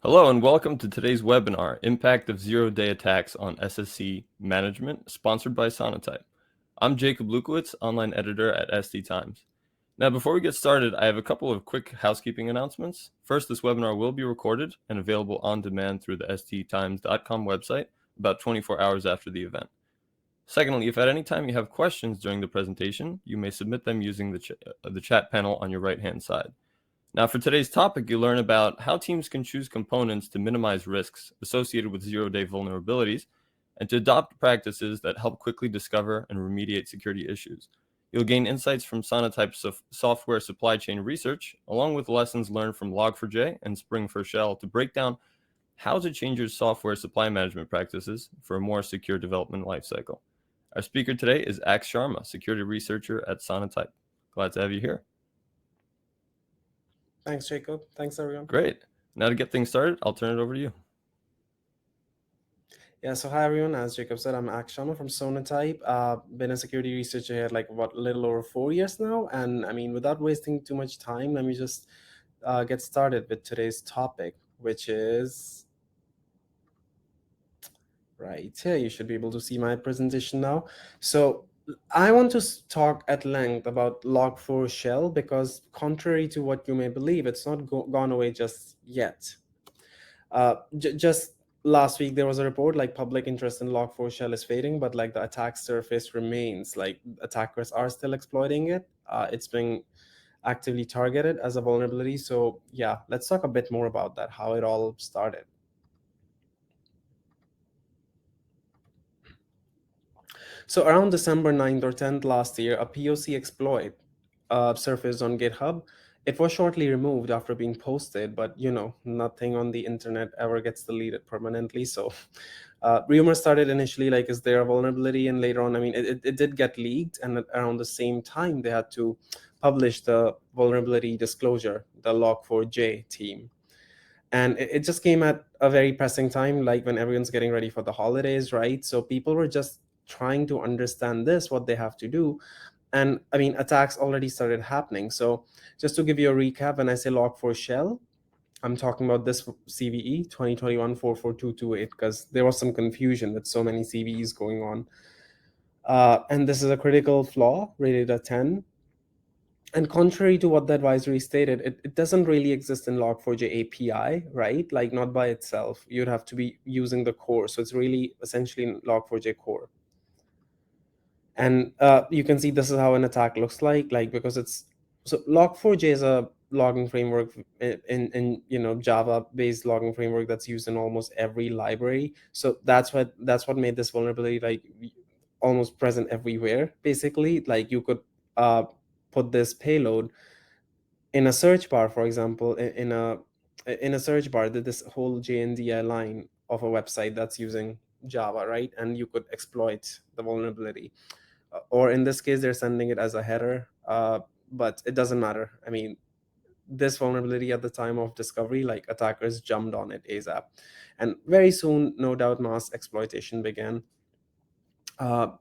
Hello and welcome to today's webinar, Impact of Zero-Day Attacks on SSC Management, sponsored by Sonotype. I'm Jacob Lukowitz, online editor at ST Times. Now, before we get started, I have a couple of quick housekeeping announcements. First, this webinar will be recorded and available on demand through the sttimes.com website about 24 hours after the event. Secondly, if at any time you have questions during the presentation, you may submit them using the chat panel on your right-hand side. Now, for today's topic, you'll learn about how teams can choose components to minimize risks associated with zero-day vulnerabilities and to adopt practices that help quickly discover and remediate security issues. You'll gain insights from Sonotype's software supply chain research, along with lessons learned from Log4j and Spring4Shell to break down how to change your software supply management practices for a more secure development lifecycle. Our speaker today is Ax Sharma, security researcher at Sonotype. Glad to have you here. Thanks, Jacob. Thanks, everyone. Great. Now to get things started, I'll turn it over to you. Yeah, so hi, everyone. As Jacob said, I'm Ax Sharma from Sonotype. Been a security researcher here a little over 4 years now. And I mean, without wasting too much time, let me just get started with today's topic, which is right here. You should be able to see my presentation now. So I want to talk at length about Log4Shell because contrary to what you may believe, it's not gone away just yet. Just last week, there was a report public interest in Log4Shell is fading, but the attack surface remains. Attackers are still exploiting it. It's being actively targeted as a vulnerability. So yeah, let's talk a bit more about that, how it all started. So around December 9th or 10th last year, a POC exploit surfaced on GitHub. It was shortly removed after being posted, but nothing on the internet ever gets deleted permanently. So rumors started initially is there a vulnerability? And later on, I mean, it did get leaked. And around the same time, they had to publish the vulnerability disclosure, the Log4j team. And it just came at a very pressing time, when everyone's getting ready for the holidays, right? So people were just trying to understand what they have to do. And I mean, attacks already started happening. So just to give you a recap, when I say Log4Shell, I'm talking about this CVE 2021-44228, because there was some confusion with so many CVEs going on. And this is a critical flaw rated a 10. And contrary to what the advisory stated, it doesn't really exist in Log4j API, right? Not by itself. You'd have to be using the core. So it's really essentially in Log4j core. And you can see this is how an attack looks like because it's so Log4j is a logging framework in Java based logging framework that's used in almost every library. So that's what made this vulnerability almost present everywhere. Basically, you could put this payload in a search bar, for example, in a search bar, this whole JNDI line of a website that's using Java, right? And you could exploit the vulnerability. Or in this case, they're sending it as a header, but it doesn't matter. I mean, this vulnerability at the time of discovery, attackers jumped on it ASAP. And very soon, no doubt, mass exploitation began. The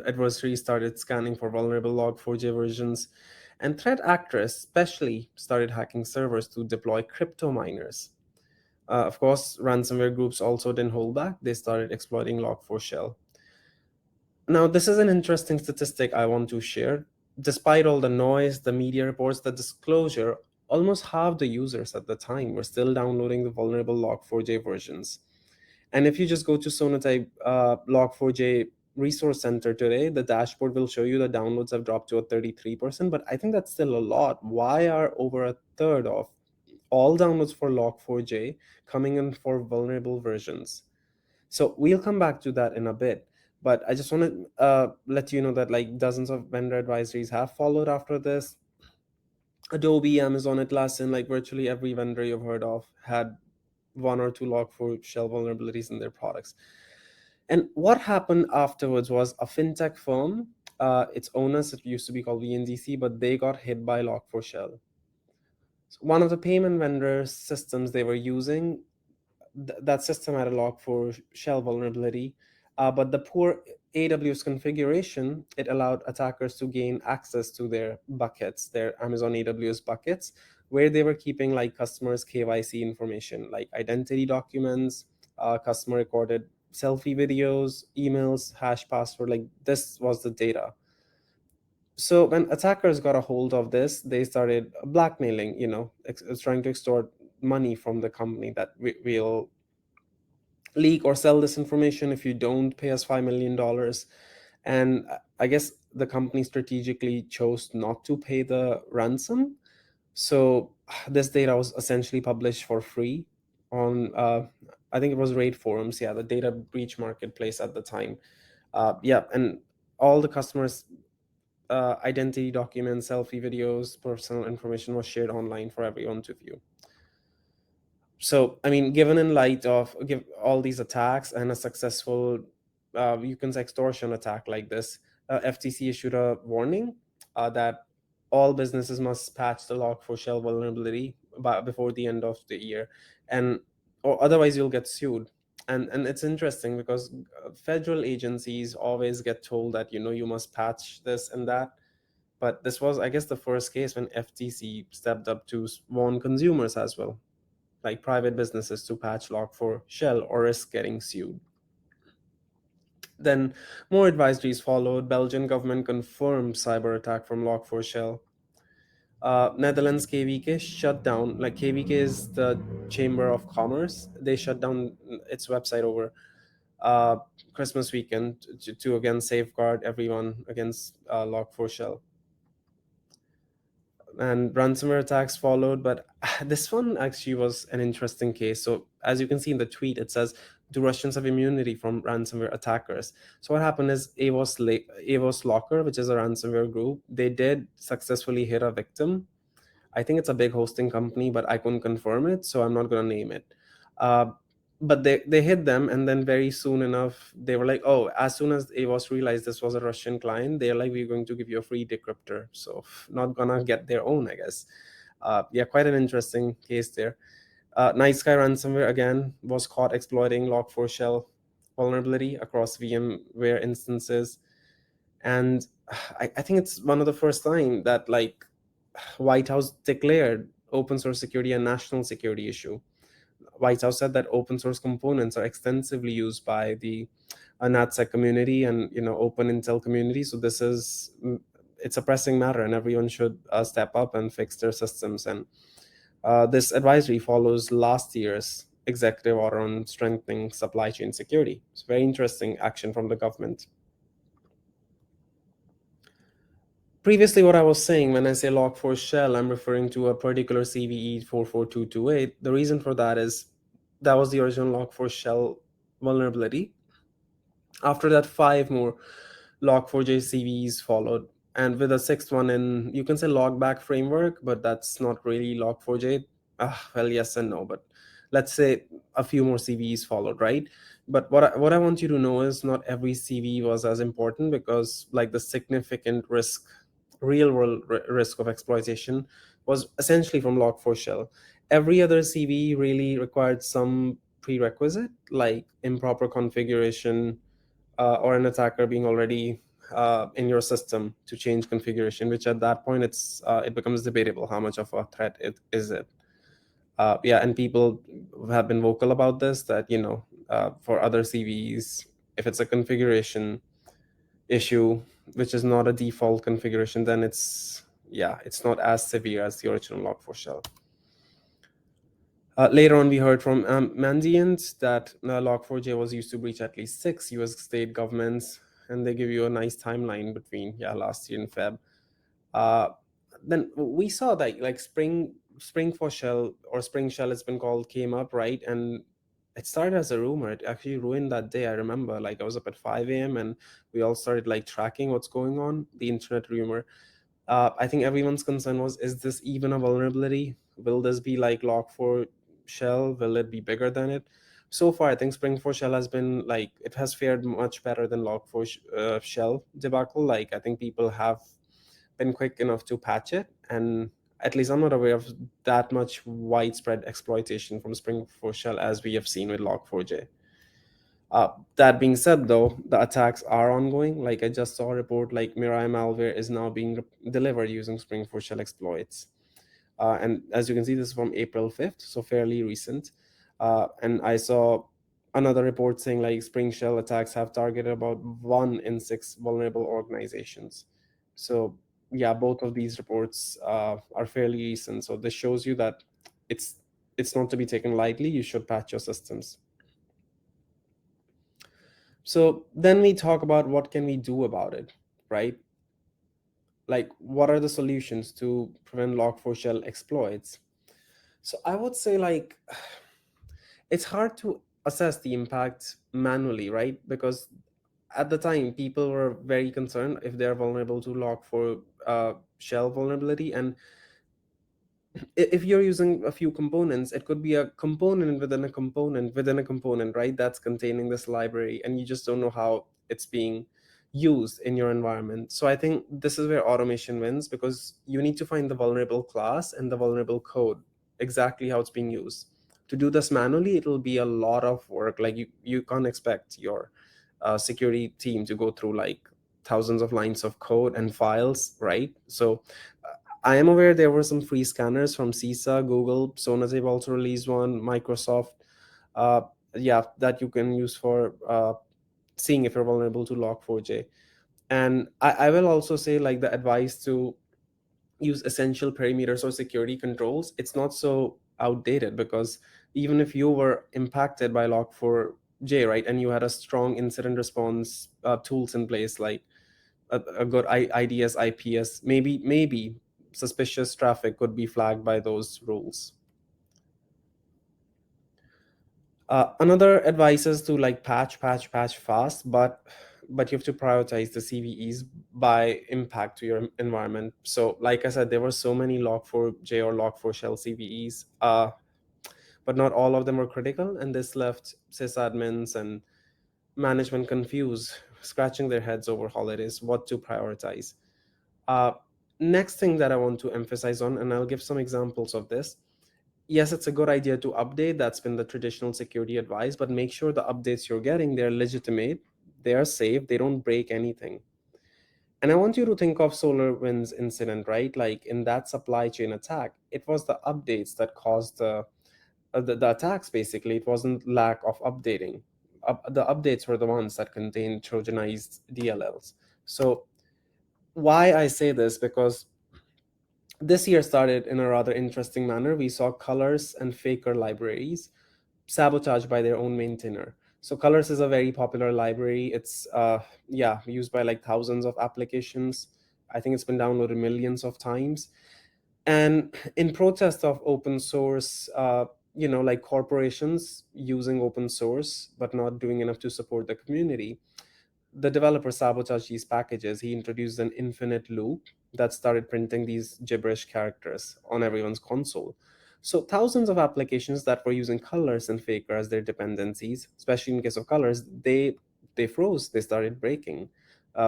adversaries started scanning for vulnerable Log4j versions, and threat actors especially started hacking servers to deploy crypto miners. Of course, ransomware groups also didn't hold back. They started exploiting Log4Shell. Now, this is an interesting statistic I want to share. Despite all the noise, the media reports, the disclosure, almost half the users at the time were still downloading the vulnerable Log4j versions. And if you just go to Sonotype Log4j Resource Center today, the dashboard will show you the downloads have dropped to a 33%, but I think that's still a lot. Why are over a third of all downloads for Log4j coming in for vulnerable versions? So we'll come back to that in a bit. But I just want to let you know that dozens of vendor advisories have followed after this. Adobe, Amazon, Atlassian, virtually every vendor you've heard of had one or two Log4Shell vulnerabilities in their products. And what happened afterwards was a fintech firm, its owners, it used to be called VNDC, but they got hit by Log4Shell. So one of the payment vendor systems they were using, that system had a Log4Shell vulnerability, but the poor AWS configuration, it allowed attackers to gain access to their buckets, their Amazon AWS buckets, where they were keeping like customers' KYC information, like identity documents, customer recorded selfie videos, emails, hash password. Like this was the data. So when attackers got a hold of this, they started blackmailing, trying to extort money from the company that we'll leak or sell this information if you don't pay us $5 million. And I guess the company strategically chose not to pay the ransom. So this data was essentially published for free on, I think it was Raid Forums, yeah, the data breach marketplace at the time. Yeah, and all the customers' identity documents, selfie videos, personal information was shared online for everyone to view. So I mean, given in light of give all these attacks and a successful you can say extortion attack like this, FTC issued a warning that all businesses must patch the log4shell vulnerability before the end of the year, and or otherwise you'll get sued. And it's interesting because federal agencies always get told that you must patch this and that, but this was, I guess, the first case when FTC stepped up to warn consumers as well, like private businesses, to patch log4shell or risk getting sued. Then more advisories followed. Belgian government confirmed cyber attack from log4shell. Netherlands KVK shut down, like KVK is the Chamber of Commerce. They shut down its website over uh, Christmas weekend to again safeguard everyone against log4shell. And ransomware attacks followed, but this one actually was an interesting case. So as you can see in the tweet, it says, do Russians have immunity from ransomware attackers? So what happened is Avos Locker, which is a ransomware group, they did successfully hit a victim. I think it's a big hosting company, but I couldn't confirm it, so I'm not going to name it. Uh, but they hit them, and then very soon enough, they were like, oh, as soon as Avos realized this was a Russian client, they're like, we're going to give you a free decryptor. So not gonna get their own, I guess. Yeah, quite an interesting case there. Night Sky ransomware again was caught exploiting Log4Shell vulnerability across VMware instances, and I think it's one of the first time that like White House declared open source security a national security issue. White House said that open source components are extensively used by the NatSec community and open Intel community. So this is it's a pressing matter, and everyone should step up and fix their systems. And this advisory follows last year's executive order on strengthening supply chain security. It's very interesting action from the government. Previously, what I was saying when I say log4shell, I'm referring to a particular CVE 44228. The reason for that is that was the original log4shell vulnerability. After that, 5 more log4j CVEs followed, and with a 6th one in, you can say, logback framework, but that's not really log4j. Well, yes and no, but let's say a few more CVEs followed, right? But what I want you to know is not every CVE was as important, because like the significant risk, real world risk of exploitation was essentially from log4shell. Every other CVE really required some prerequisite, like improper configuration, or an attacker being already in your system to change configuration, which at that point it becomes debatable how much of a threat it is it. Yeah, and people have been vocal about this, that for other CVEs, if it's a configuration issue which is not a default configuration, then it's not as severe as the original log4shell. Later on, we heard from Mandiant that Log4j was used to breach at least 6 US state governments, and they give you a nice timeline between last year in Feb. Then we saw that like Spring for Shell, or Spring Shell it's been called, came up, right? And it started as a rumor. It actually ruined that day. I remember, like, I was up at 5 a.m. and we all started like tracking what's going on, the internet rumor. I think everyone's concern was, is this even a vulnerability? Will this be like Log4Shell? Will it be bigger than it? So far, I think Spring4Shell has been like, it has fared much better than Log4Shell debacle. Like, I think people have been quick enough to patch it, and at least I'm not aware of that much widespread exploitation from Spring4Shell as we have seen with Log4j. That being said, though, the attacks are ongoing. Like, I just saw a report like Mirai malware is now being delivered using Spring4Shell exploits. And as you can see, this is from April 5th, so fairly recent. And I saw another report saying like Spring Shell attacks have targeted about 1 in 6 vulnerable organizations. So yeah, both of these reports are fairly recent. So this shows you that it's it's not to be taken lightly. You should patch your systems. So then we talk about what can we do about it, right? Like what are the solutions to prevent log4shell exploits? So I would say like it's hard to assess the impact manually, right? Because at the time people were very concerned if they're vulnerable to log4shell vulnerability. And if you're using a few components, it could be a component within a component within a component, right? That's containing this library, and you just don't know how it's being used in your environment. So I think this is where automation wins, because you need to find the vulnerable class and the vulnerable code, exactly how it's being used. To do this manually, it'll be a lot of work. Like you can't expect your security team to go through like thousands of lines of code and files, right? So I am aware there were some free scanners from CISA, Google, Sonotype also released one, Microsoft, uh, yeah, that you can use for seeing if you're vulnerable to Log4j. And I will also say like the advice to use essential parameters or security controls, it's not so outdated, because even if you were impacted by Log4j, right, and you had a strong incident response tools in place, like a good IDS, IPS, maybe suspicious traffic could be flagged by those rules. Another advice is to like patch fast, but you have to prioritize the CVEs by impact to your environment. So like I said, there were so many log4j or log4shell CVEs, but not all of them were critical, and this left sysadmins and management confused, scratching their heads over holidays what to prioritize. Uh, Next thing that I want to emphasize on, and I'll give some examples of this. Yes, it's a good idea to update. That's been the traditional security advice, but make sure the updates you're getting, they're legitimate, they are safe, they don't break anything. And I want you to think of SolarWinds incident, right? Like in that supply chain attack, it was the updates that caused the attacks. Basically, it wasn't lack of updating. The updates were the ones that contained trojanized DLLs. So why I say this, because this year started in a rather interesting manner. We saw Colors and Faker libraries sabotaged by their own maintainer. So Colors is a very popular library. It's yeah, used by like thousands of applications. I think it's been downloaded millions of times. And in protest of open source, like corporations using open source but not doing enough to support the community, the developer sabotaged these packages. He introduced an infinite loop that started printing these gibberish characters on everyone's console. So thousands of applications that were using Colors and Faker as their dependencies, especially in case of Colors, they froze. They started breaking,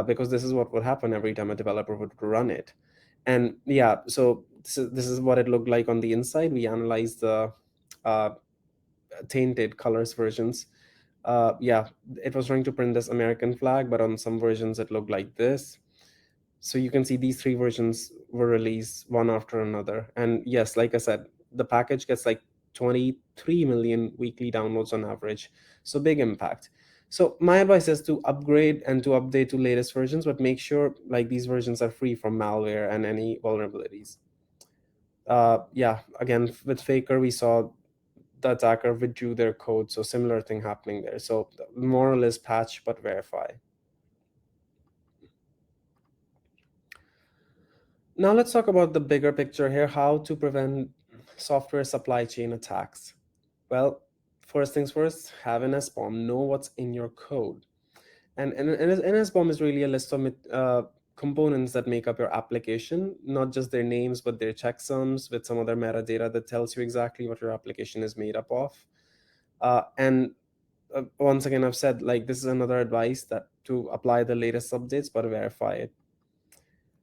because this is what would happen every time a developer would run it. And yeah, so this is what it looked like on the inside. We analyzed the uh, tainted Colors versions. Yeah, it was trying to print this American flag, but on some versions it looked like this. So you can see these three versions were released one after another. And yes, like I said, the package gets like 23 million weekly downloads on average. So big impact. So my advice is to upgrade and to update to latest versions, but make sure like these versions are free from malware and any vulnerabilities. Yeah, again, with Faker, we saw the attacker withdrew their code. So similar thing happening there. So the moral is patch but verify. Now let's talk about the bigger picture here, how to prevent software supply chain attacks. Well, first things first, have an SBOM, know what's in your code. And an SBOM is really a list of components that make up your application, not just their names, but their checksums with some other metadata that tells you exactly what your application is made up of. And once again, I've said like this is another advice that to apply the latest updates, but verify it.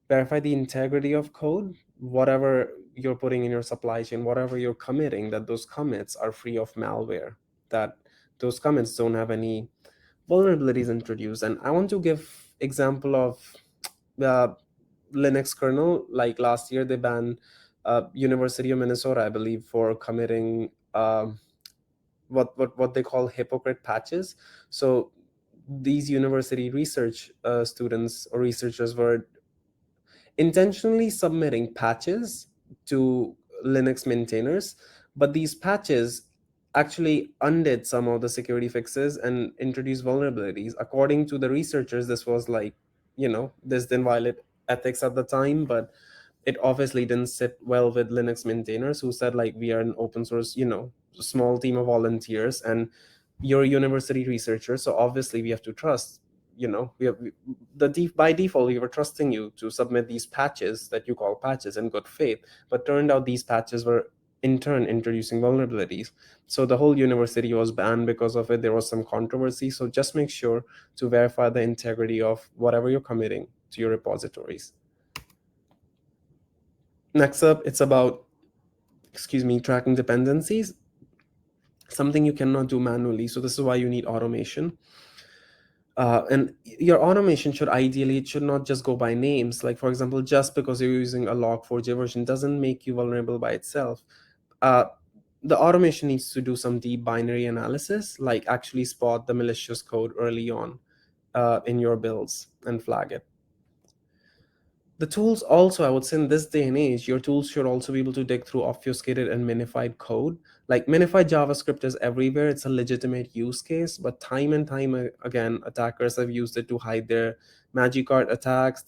Verify the integrity of code, whatever you're putting in your supply chain, whatever you're committing, that those commits are free of malware, that those commits don't have any vulnerabilities introduced. And I want to give example of the Linux kernel. Like last year, they banned University of Minnesota, I believe, for committing what they call hypocrite patches. So these university research students or researchers were intentionally submitting patches to Linux maintainers, but these patches actually undid some of the security fixes and introduced vulnerabilities. According to the researchers, this was like, this didn't violate ethics at the time, but it obviously didn't sit well with Linux maintainers who said, like, we are an open source, small team of volunteers, and you're a university researcher, so obviously we have to trust, by default we were trusting you to submit these patches that you call patches in good faith, but turned out these patches were in turn introducing vulnerabilities. So the whole university was banned because of it. There was some controversy. So just make sure to verify the integrity of whatever you're committing to your repositories. Next up, it's about, tracking dependencies, something you cannot do manually. So this is why you need automation. And your automation it should not just go by names. Like, for example, just because you're using a Log4j version doesn't make you vulnerable by itself. Uh, the automation needs to do some deep binary analysis, like actually spot the malicious code early on in your builds and flag it. The tools also, I would say, in this day and age, your tools should also be able to dig through obfuscated and minified code. Like, minified JavaScript is everywhere. It's a legitimate use case, but time and time again, attackers have used it to hide their magic art attacks.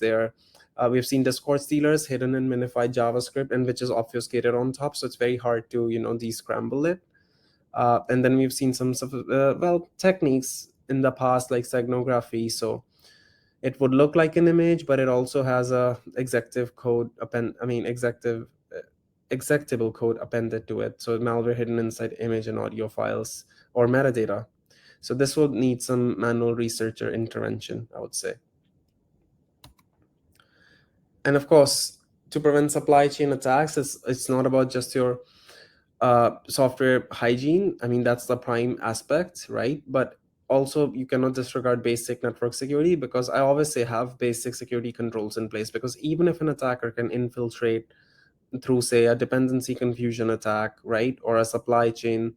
We've seen Discord stealers hidden in minified JavaScript, and which is obfuscated on top. So it's very hard to, descramble it. And then we've seen some techniques in the past, like steganography. So it would look like an image, but it also has a executable code appended to it. So malware hidden inside image and audio files or metadata. So this will need some manual researcher intervention, I would say. And of course, to prevent supply chain attacks, it's not about just your software hygiene. I mean, that's the prime aspect, right? But also, you cannot disregard basic network security, because I always say have basic security controls in place, because even if an attacker can infiltrate through, say, a dependency confusion attack, right, or a supply chain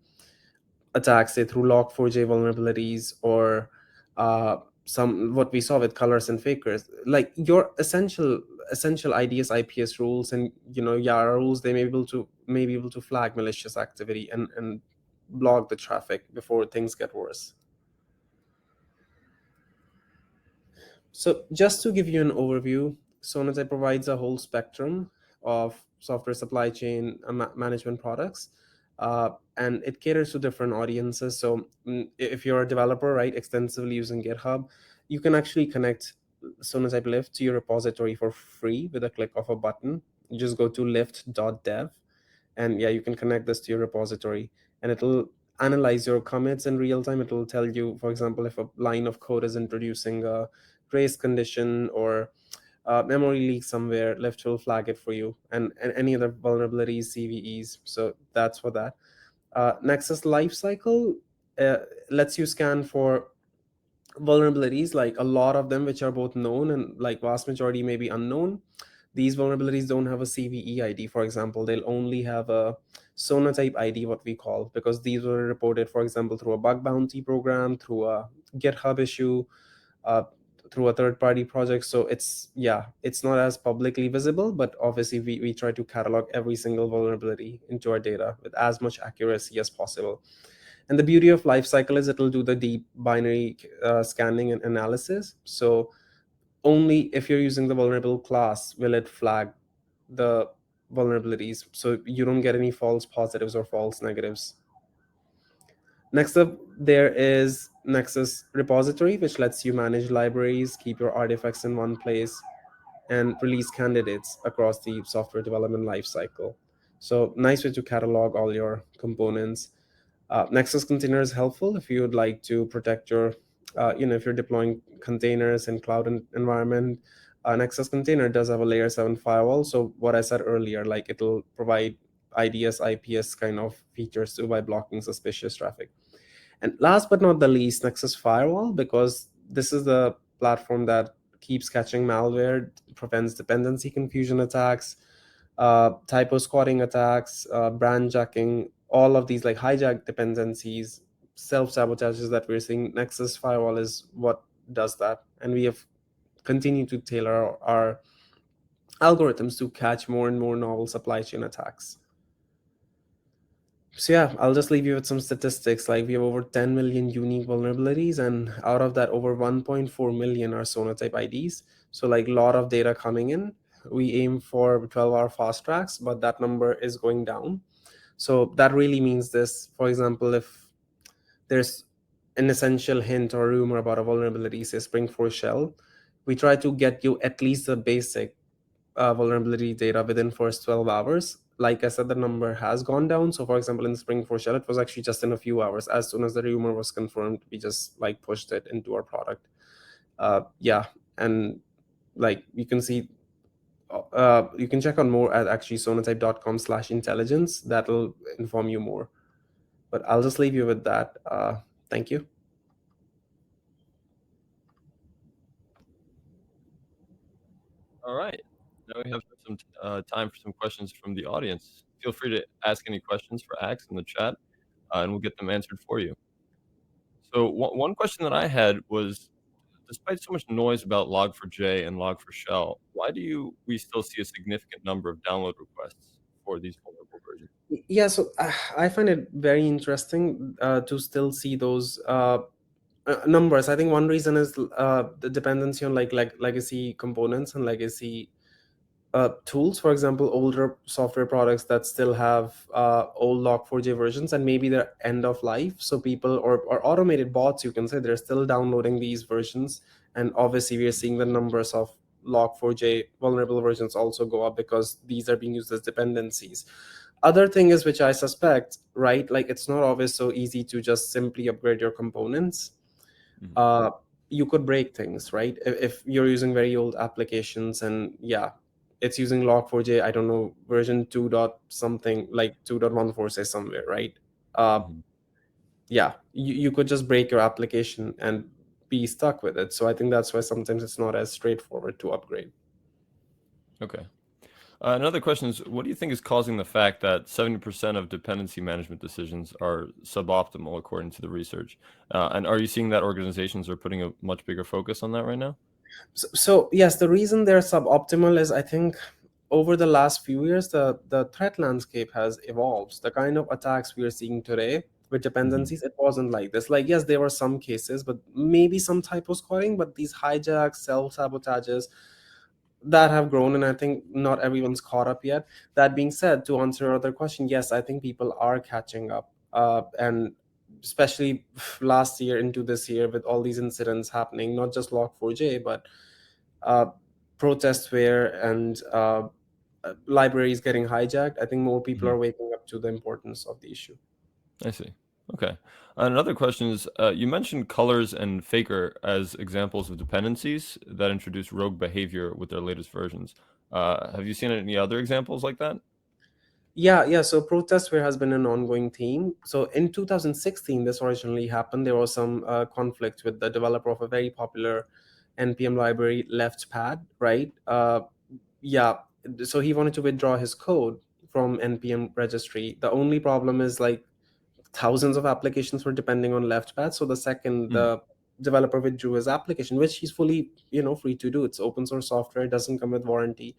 attack, say through Log4j vulnerabilities, or some what we saw with colors and fakers, like your essential IDS IPS rules and Yara rules, they may be able to flag malicious activity and block the traffic before things get worse. So just to give you an overview, Sonotype provides a whole spectrum of software supply chain management products, and it caters to different audiences. So if you're a developer, right, extensively using GitHub, you can actually connect Sonotype Lift to your repository for free with a click of a button. You just go to lift.dev, and yeah, you can connect this to your repository, and it'll analyze your commits in real time. It'll tell you, for example, if a line of code is introducing a race condition or memory leak somewhere, Lyft will flag it for you, and any other vulnerabilities, CVEs. So that's for that. Nexus Lifecycle lets you scan for vulnerabilities, like a lot of them which are both known and like vast majority may be unknown. These vulnerabilities don't have a CVE ID, for example. They'll only have a Sonotype ID, what we call, because these were reported, for example, through a bug bounty program, through a GitHub issue, uh, through a third-party project. So it's not as publicly visible, but obviously we try to catalog every single vulnerability into our data with as much accuracy as possible. And the beauty of Lifecycle is it'll do the deep binary scanning and analysis. So only if you're using the vulnerable class will it flag the vulnerabilities, so you don't get any false positives or false negatives. Next up, there is Nexus Repository, which lets you manage libraries, keep your artifacts in one place, and release candidates across the software development lifecycle. So nice way to catalog all your components. Nexus Container is helpful if you would like to protect your, if you're deploying containers in cloud environment. Nexus Container does have a layer 7 firewall. So what I said earlier, like it'll provide IDS, IPS kind of features too by blocking suspicious traffic. And last but not the least, Nexus Firewall, because this is the platform that keeps catching malware, prevents dependency confusion attacks, typo squatting attacks, brand jacking, all of these like hijack dependencies, self sabotages that we're seeing. Nexus Firewall is what does that, and we have continued to tailor our algorithms to catch more and more novel supply chain attacks. So yeah, I'll just leave you with some statistics. Like we have over 10 million unique vulnerabilities, and out of that, over 1.4 million are Sonotype IDs. So like a lot of data coming in. We aim for 12-hour fast tracks, but that number is going down. So that really means this. For example, if there's an essential hint or rumor about a vulnerability, say Spring Force shell, we try to get you at least the basic vulnerability data within first 12 hours. Like I said, the number has gone down. So for example, in Spring for Shell, it was actually just in a few hours. As soon as the rumor was confirmed, we just like pushed it into our product. Yeah, and like you can see, you can check on more at actually sonotype.com/intelligence. That'll inform you more. But I'll just leave you with that. Thank you. All right. Now we have some time for some questions from the audience. Feel free to ask any questions for Axe in the chat, and we'll get them answered for you. So one question that I had was, despite so much noise about Log4j and Log4Shell, why do we still see a significant number of download requests for these vulnerable versions? Yeah, so I find it very interesting to still see those numbers. I think one reason is the dependency on like legacy components and legacy tools. For example, older software products that still have old Log4j versions, and maybe they're end of life. So people or automated bots, you can say, they're still downloading these versions, and obviously we are seeing the numbers of Log4j vulnerable versions also go up because these are being used as dependencies. Other thing is, which I suspect, right, like it's not always so easy to just simply upgrade your components. Mhm. uh, you could break things, right? If you're using very old applications, and yeah, it's using Log4j, I don't know, version 2 dot something, like 2.14 say somewhere, right? uh, Mhm. yeah, you could just break your application and be stuck with it. So I think that's why sometimes it's not as straightforward to upgrade. Okay. Another question is, what do you think is causing the fact that 70% of dependency management decisions are suboptimal according to the research? And are you seeing that organizations are putting a much bigger focus on that right now? So yes, the reason they're suboptimal is, I think, over the last few years, the threat landscape has evolved. The kind of attacks we are seeing today with Hmm. dependencies, it wasn't like this. Like, yes, there were some cases, but maybe some typo scoring, but these hijacks, self-sabotages, that have grown, and I think not everyone's caught up yet. That being said, to answer your other question, yes, I think people are catching up. And especially last year into this year with all these incidents happening, not just Log4j, but uh, protestware and libraries getting hijacked, I think more people Hmm. are waking up to the importance of the issue. I see. Okay. Another question is, you mentioned colors and faker as examples of dependencies that introduce rogue behavior with their latest versions. Have you seen any other examples like that? Yeah. So protestware has been an ongoing theme. So in 2016, this originally happened. There was some conflict with the developer of a very popular npm library, leftpad, right? Yeah. So he wanted to withdraw his code from npm registry. The only problem is like thousands of applications were depending on leftpad. So the second Mm. the developer withdrew his application, which he's fully free to do, it's open source software, it doesn't come with warranty,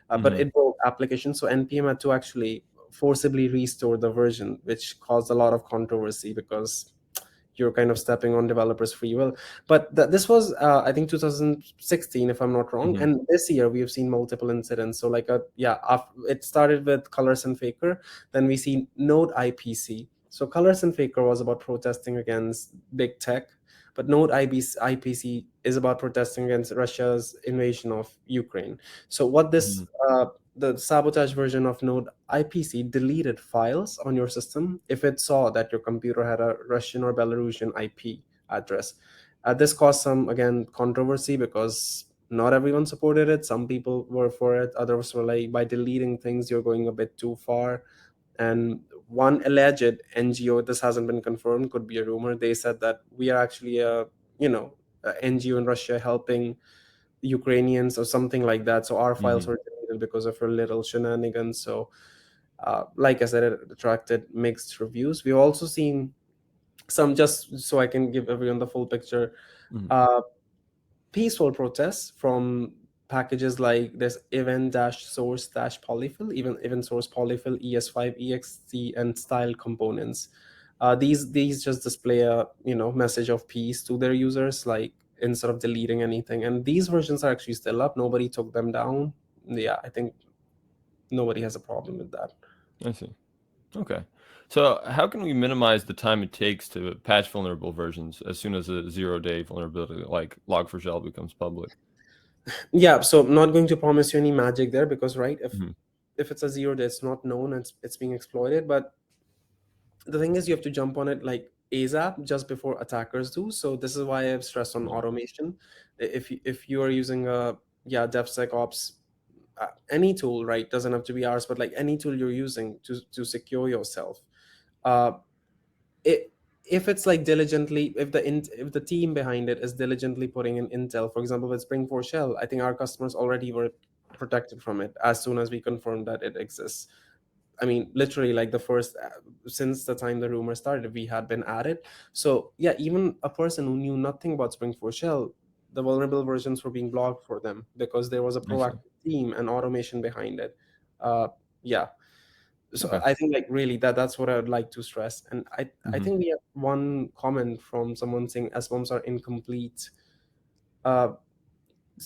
but Hmm. it broke application. So npm had to actually forcibly restore the version, which caused a lot of controversy because you're kind of stepping on developers free will. But this was I think 2016, if I'm not wrong, Hmm. and this year we have seen multiple incidents. So like it started with colors and faker, then we see node ipc. So colors and faker was about protesting against big tech, but node ipc is about protesting against Russia's invasion of Ukraine. So what this Hmm. the sabotage version of Node IPC deleted files on your system if it saw that your computer had a Russian or Belarusian IP address. This caused some, again, controversy because not everyone supported it. Some people were for it. Others were like, by deleting things, you're going a bit too far. And one alleged NGO, this hasn't been confirmed, could be a rumor. They said that we are actually a NGO in Russia helping Ukrainians or something like that. So our files Hmm. were deleted exploited because of her little shenanigans. So, like I said, it attracted mixed reviews. We've also seen some, just so I can give everyone the full picture, Mhm. uh, peaceful protests from packages like this event-source-polyfill, even source polyfill, ES5, EXT, and style components. These just display a message of peace to their users, like instead of deleting anything. And these versions are actually still up. Nobody took them down. Yeah, I think nobody has a problem with that. I see. Okay. So how can we minimize the time it takes to patch vulnerable versions as soon as a 0-day vulnerability like Log4Shell becomes public? Yeah, so I'm not going to promise you any magic there, because right, if Mhm. if it's a 0 day, it's not known, it's being exploited. But the thing is, you have to jump on it like ASAP, just before attackers do. So this is why I've stressed on Yeah. automation. If you are using a, yeah, DevSecOps, any tool, right, doesn't have to be ours, but like any tool you're using to secure yourself, uh it if it's like diligently, if the team behind it is diligently putting in intel, for example with Spring 4 Shell, I think our customers already were protected from it as soon as we confirmed that it exists. I mean, literally, like the first, since the time the rumor started, we had been at it. So yeah, even a person who knew nothing about Spring 4 Shell, the vulnerable versions were being blocked for them because there was a I see. proactive team and automation behind it. uh yeah. So Okay. I think, like, really, that's what I would like to stress. And I Mhm. think we have one comment from someone saying SBOMs are incomplete. uh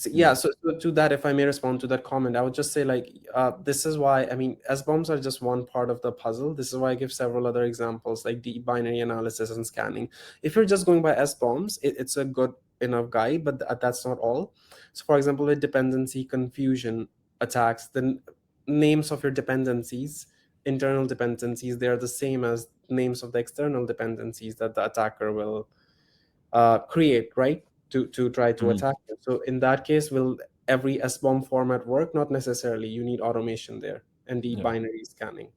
yeah, Yeah. so to that, if I may respond to that comment, I would just say, like, this is why, I mean, S bombs are just one part of the puzzle. This is why I give several other examples, like deep binary analysis and scanning. If you're just going by S bombs, it's a good enough guide, but that's not all. So for example, with dependency confusion attacks, the names of your dependencies, internal dependencies, they are the same as names of the external dependencies that the attacker will create, right, to try to Mhm. attack you. So in that case, will every SBOM format work? Not necessarily. You need automation there and deep Yeah. binary scanning.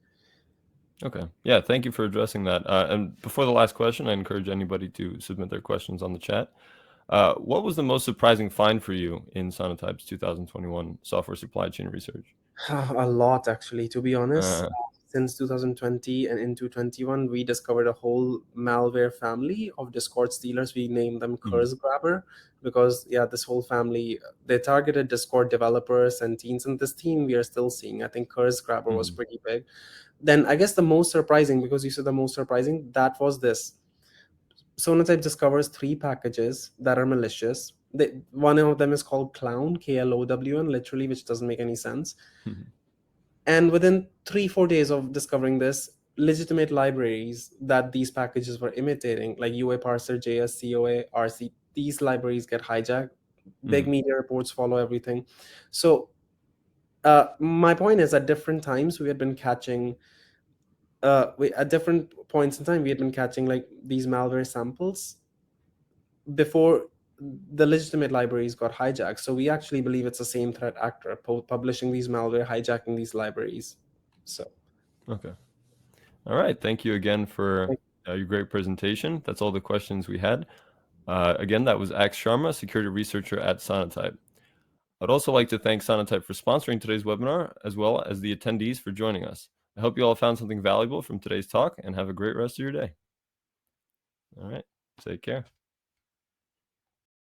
Okay. Yeah, thank you for addressing that. And before the last question, I encourage anybody to submit their questions on the chat. What was the most surprising find for you in Sonotype's 2021 software supply chain research? A lot, actually, to be honest. Uh, Since 2020 and into 21, we discovered a whole malware family of Discord stealers. We named them mhm. Curse Grabber because, yeah, this whole family, they targeted Discord developers and teens. And this team we are still seeing. I think Curse Grabber was Mhm. pretty big. Then I guess the most surprising, because you said the most surprising, that was this. Sonotype discovers three packages that are malicious. One of them is called Clown, KLOWN, literally, which doesn't make any sense. Mhm. And within 3-4 days of discovering this, legitimate libraries that these packages were imitating, like UA parser, JS, COA, RC, these libraries get hijacked. Big Mhm. media reports follow everything. So my point is, at different times we had been catching, at different points in time we had been catching like these malware samples before the legitimate libraries got hijacked. So we actually believe it's the same threat actor publishing these malware, hijacking these libraries. So Okay. All right. Thank you again for your great presentation. That's all the questions we had. Again, that was Ax Sharma, security researcher at Sonotype. I'd also like to thank Sonotype for sponsoring today's webinar, as well as the attendees for joining us. I hope you all found something valuable from today's talk and have a great rest of your day. All right. Take care.